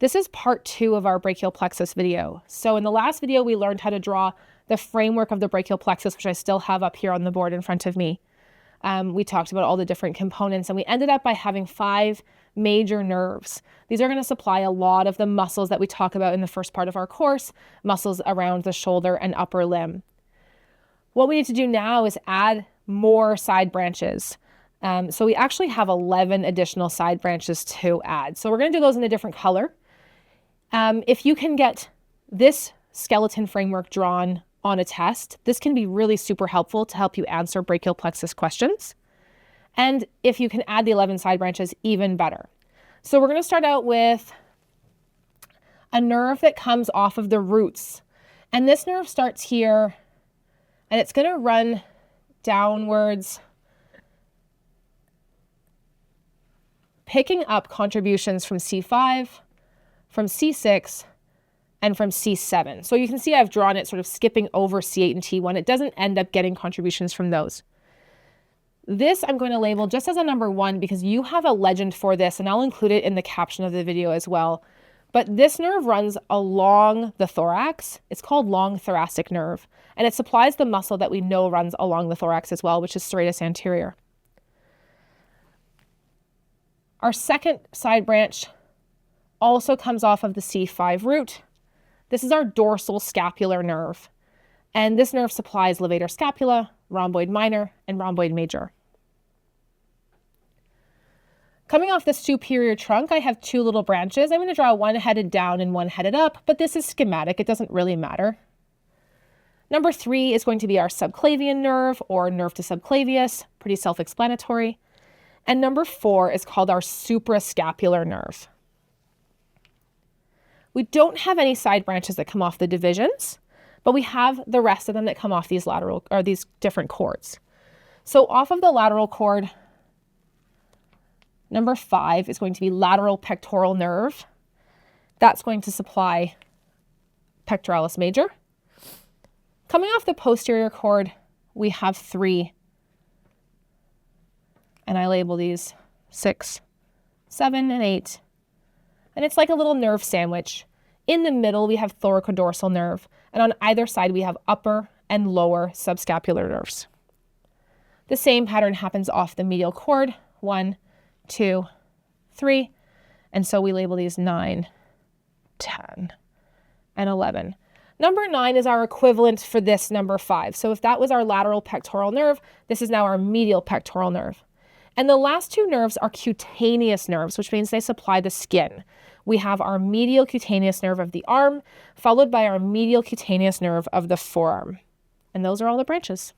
This is part 2 of our brachial plexus video. So in the last video, we learned how to draw the framework of the brachial plexus, which I still have up here on the board in front of me. We talked about all the different components, and we ended up by having 5 major nerves. These are going to supply a lot of the muscles that we talk about in the first part of our course, muscles around the shoulder and upper limb. What we need to do now is add more side branches. So we actually have 11 additional side branches to add. So we're going to do those in a different color. If you can get this skeleton framework drawn on a test, this can be really super helpful to help you answer brachial plexus questions. And if you can add the 11 side branches, even better. So we're going to start out with a nerve that comes off of the roots. And this nerve starts here, and it's going to run downwards, picking up contributions from C5, from C6, and from C7. So you can see I've drawn it sort of skipping over C8 and T1. It doesn't end up getting contributions from those. This I'm going to label just as a number 1 because you have a legend for this, and I'll include it in the caption of the video as well. But this nerve runs along the thorax. It's called long thoracic nerve, and it supplies the muscle that we know runs along the thorax as well, which is serratus anterior. Our second side branch also comes off of the C5 root. This is our dorsal scapular nerve, and this nerve supplies levator scapula, rhomboid minor, and rhomboid major. Coming off the superior trunk, I have 2 little branches. I'm going to draw one headed down and one headed up, but this is schematic. It doesn't really matter. Number 3 is going to be our subclavian nerve, or nerve to subclavius, pretty self-explanatory. And number 4 is called our suprascapular nerve. We don't have any side branches that come off the divisions, but we have the rest of them that come off these lateral, or these different cords. So off of the lateral cord, number 5 is going to be lateral pectoral nerve. That's going to supply pectoralis major. Coming off the posterior cord, we have 3. And I label these 6, 7, and 8. And it's like a little nerve sandwich. In the middle, we have thoracodorsal nerve. And on either side, we have upper and lower subscapular nerves. The same pattern happens off the medial cord. 1, 2, 3. And so we label these 9, 10, and 11. Number 9 is our equivalent for this number 5. So if that was our lateral pectoral nerve, this is now our medial pectoral nerve. And the last 2 nerves are cutaneous nerves, which means they supply the skin. We have our medial cutaneous nerve of the arm, followed by our medial cutaneous nerve of the forearm. And those are all the branches.